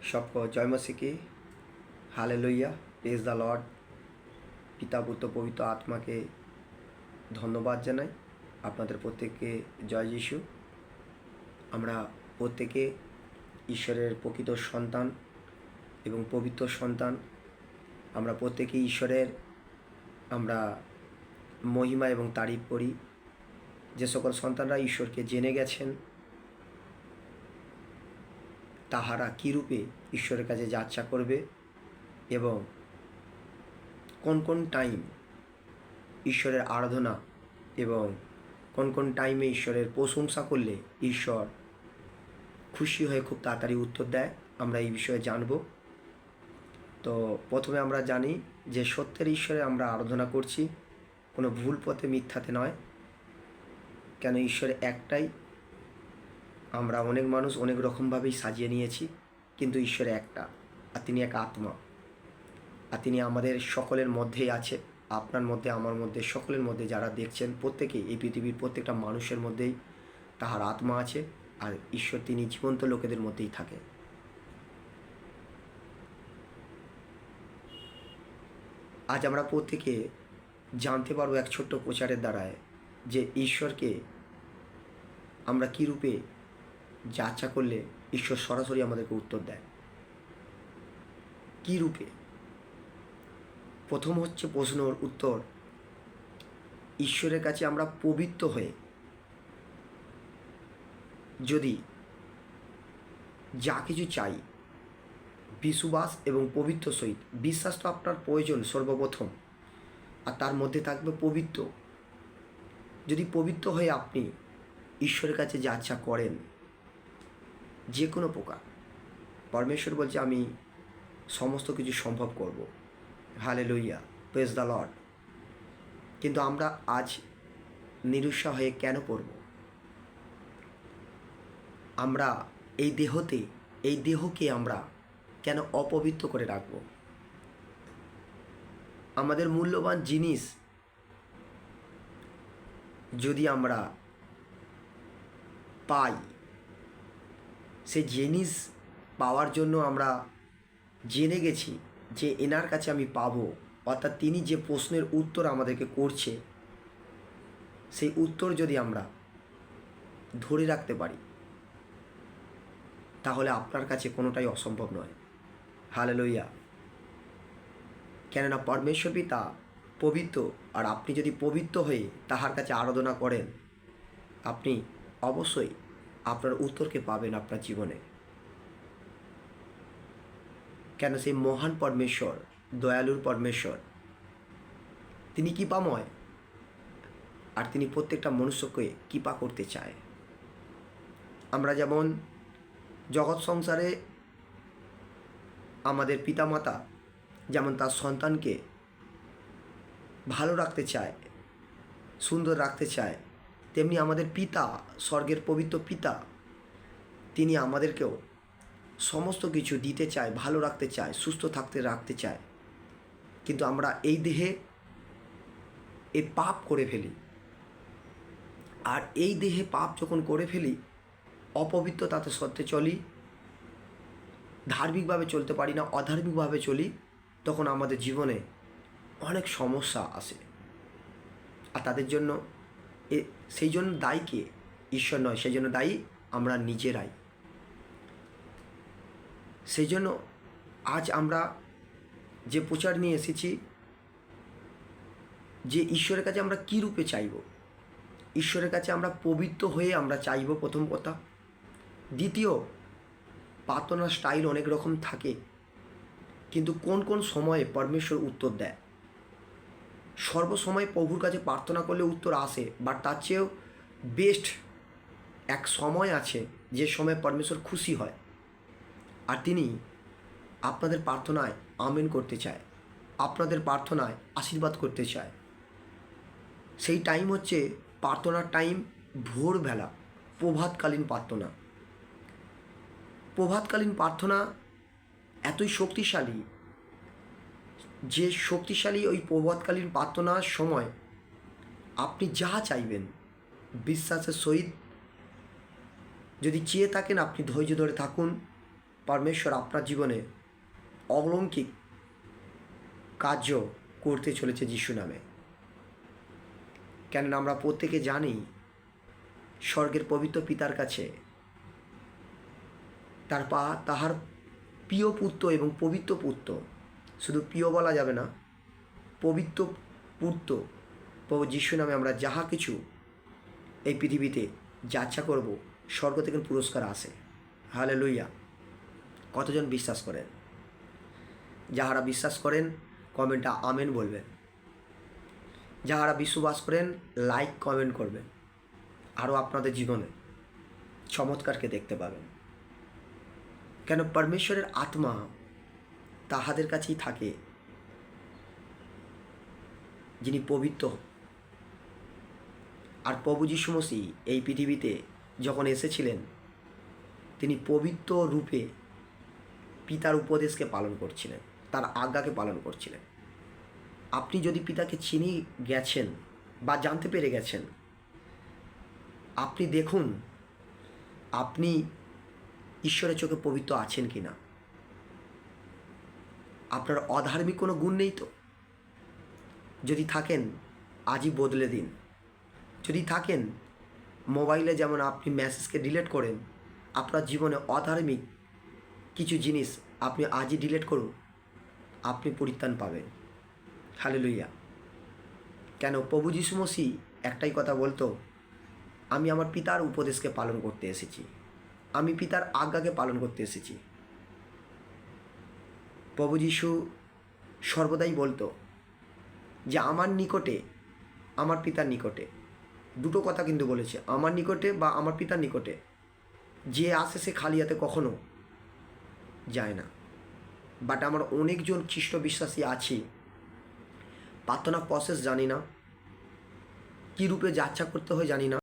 सबको जय मसीह की हालेलुया प्रेज द लर्ड। पिता पुत्र पवित्र आत्मा के धन्यवाद জানাই। আপনাদের প্রত্যেককে জয় যিশু। আমরা প্রত্যেকে ঈশ্বরের প্রকৃত সন্তান এবং পবিত্র সন্তান। আমরা প্রত্যেকেই ঈশ্বরের আমরা মহিমা এবং তারিফ করি। যে সকল সন্তানরা ঈশ্বরকে জেনে গেছেন তাহারা কীরূপে ঈশ্বরের কাছে যাত্রা করবে এবং কোন কোন টাইম ঈশ্বরের আরাধনা এবং কোন কোন টাইমে ঈশ্বরের প্রশংসা করলে ঈশ্বর খুশি হয়ে খুব তাড়াতাড়ি উত্তর দেয়, আমরা এই বিষয়ে জানব। তো প্রথমে আমরা জানি যে সত্যের ঈশ্বরে আমরা আরাধনা করছি, কোনো ভুল পথে মিথ্যাতে নয়। কেন ঈশ্বর একটাই। আমরা অনেক মানুষ অনেক রকমভাবেই সাজিয়ে নিয়েছি, কিন্তু ঈশ্বর একটা, আর তিনি এক আত্মা, আর তিনি আমাদের সকলের মধ্যেই আছে। আপনার মধ্যে, আমার মধ্যে, সকলের মধ্যে যারা দেখছেন প্রত্যেকেই, এই পৃথিবীর প্রত্যেকটা মানুষের মধ্যেই তাহার আত্মা আছে। আর ঈশ্বর তিনি জীবন্ত লোকেদের মধ্যেই থাকে। আজ আমরা প্রত্যেকে জানতে পারবো এক ছোট্ট প্রচারের দ্বারায় যে ঈশ্বরকে আমরা কী রূপে যাচা করলে ঈশ্বর সরাসরি আমাদেরকে উত্তর দেয়, কী রূপে। প্রথম হচ্ছে প্রশ্নর উত্তর, ঈশ্বরের কাছে আমরা পবিত্র হয়ে যদি যা কিছু চাই বিশ্বাস এবং পবিত্র সহিত, বিশ্বাস তো আপনার প্রয়োজন সর্বপ্রথম, আর তার মধ্যে থাকবে পবিত্র। যদি পবিত্র হয়ে আপনি ঈশ্বরের কাছে যাচা করেন যে কোনো প্রকার, পরমেশ্বর বলছে আমি সমস্ত কিছু সম্ভব করব। Hallelujah, praise the Lord. কিন্তু আমরা আজ নিরুৎসাহ হয়ে কেন পড়ব? আমরা এই দেহকে আমরা কেন অপবিত্র করে রাখব? আমাদের মূল্যবান জিনিস যদি আমরা পাই, সে জিনিস পাওয়ার জন্য আমরা জেনে গেছি যে এনার কাছে আমি পাবো, অর্থাৎ তিনি যে প্রশ্নের উত্তর আমাদেরকে করছে সেই উত্তর যদি আমরা ধরে রাখতে পারি তাহলে আপনার কাছে কোনোটাই অসম্ভব নয়। হালেলুয়া। কেননা পরমেশ্বর পিতা পবিত্র, আর আপনি যদি পবিত্র হয়ে তাহার কাছে আরাধনা করেন আপনি অবশ্যই আপনার উত্তরকে পাবেন আপনার জীবনে। কেন সেই মহান পরমেশ্বর, দয়ালুর পরমেশ্বর, তিনি কৃপাময়, আর তিনি প্রত্যেকটা মনুষ্যকে কৃপা করতে চায়। আমরা যেমন জগৎ সংসারে আমাদের পিতামাতা যেমন তার সন্তানকে ভালো রাখতে চায়, সুন্দর রাখতে চায়, তেমনি আমাদের পিতা, স্বর্গের পবিত্র পিতা, তিনি আমাদেরকেও সমস্ত কিছু দিতে চায়, ভালো রাখতে চায়, সুস্থ রাখতে চায়। কিন্তু আমরা এই দেহে এই পাপ করে ফেলি, আর এই দেহে পাপ যখন করে ফেলি, অপবিত্রতাতে সত্যে চলি, ধার্মিকভাবে চলতে পারি না, অধার্মিকভাবে চলি, তখন আমাদের জীবনে অনেক সমস্যা আসে। আর তাদের জন্য সেই জন্য দায়ী কে? ঈশ্বর নয়, সেই জন্য দায়ী আমরা নিজেরাই। সেই জন্য আজ আমরা যে প্রচার নিয়ে এসেছি যে ঈশ্বরের কাছে আমরা কী রূপে চাইব। ঈশ্বরের কাছে আমরা পবিত্র হয়ে আমরা চাইব, প্রথম কথা। দ্বিতীয়, প্রার্থনার স্টাইল অনেক রকম থাকে, কিন্তু কোন কোন সময়ে পরমেশ্বর উত্তর দেয়। সর্বসময় প্রভুর কাছে প্রার্থনা করলে উত্তর আসে, বাট তার চেয়েও বেস্ট এক সময় আছে যে সময় পরমেশ্বর খুশি হয়, আর তিনি আপনাদের প্রার্থনায় আমেন করতে চায়, আপনাদের প্রার্থনায় আশীর্বাদ করতে চায়। সেই টাইম হচ্ছে প্রার্থনার টাইম, ভোরবেলা, প্রভাতকালীন প্রার্থনা। প্রভাতকালীন প্রার্থনা এতই শক্তিশালী যে শক্তিশালী ওই প্রভাতকালীন প্রার্থনার সময় আপনি যা চাইবেন বিশ্বাসের সহিত যদি চেয়ে থাকেন, আপনি ধৈর্য ধরে থাকুন, পরমেশ্বর আপনার জীবনে অলৌকিক কার্য করতে চলেছে যিশু নামে। কেননা আমরা প্রত্যেকে জানি স্বর্গের পবিত্র পিতার কাছে তাহার প্রিয় পুত্র এবং পবিত্র পুত্র, শুধু প্রিয় বলা যাবে না, পবিত্র পুত্র প্রভু যিশু নামে আমরা যাহা কিছু এই পৃথিবীতে যাচ্ছা করব, স্বর্গ থেকে পুরস্কার আসে। হালেলুইয়া। কতজন বিশ্বাস করেন? যাহারা বিশ্বাস করেন কমেন্টে আমেন বলবেন। যাহারা বিশ্বাস করেন লাইক কমেন্ট করবেন। আরও আপনাদের জীবনে চমৎকারকে দেখতে পাবেন। কেন পরমেশ্বরের আত্মা তাহাদের কাছেই থাকে যিনি পবিত্র। আর প্রভু যিশু মসিহ এই পৃথিবীতে যখন এসেছিলেন, তিনি পবিত্র রূপে পিতার উপদেশকে পালন করছিলেন, তার আজ্ঞাকে পালন করছিলেন। আপনি যদি পিতাকে চিনি গেছেন বা জানতে পেরে গেছেন, আপনি দেখুন আপনি ঈশ্বরের চোখে পবিত্র আছেন কি না। আপনার অধার্মিক কোনো গুণ নেই তো? যদি থাকেন আজই বদলে দিন। যদি থাকেন, মোবাইলে যেমন আপনি মেসেজকে ডিলিট করেন, আপনার জীবনে অধার্মিক কিছু জিনিস আপনি আজই ডিলিট করুন, আপনি পরিত্রাণ পাবেন। হালেলুইয়া। কেন প্রভু যিশু মসিহ একটাই কথা বলতো, আমি আমার পিতার উপদেশকে পালন করতে এসেছি, আমি পিতার আজ্ঞাকে পালন করতে এসেছি। প্রভু যিশু সর্বদাই বলতো যে আমার নিকটে, আমার পিতার নিকটে, দুটো কথা কিন্তু বলেছে, আমার নিকটে বা আমার পিতার নিকটে যে আসে সে খালি হাতে কখনো যায় না। বাট আমার অনেকজন খ্রিস্ট বিশ্বাসী আছে, প্রার্থনা প্রসেস জানি না, কী রূপে যাত্রা করতে হয় জানি না,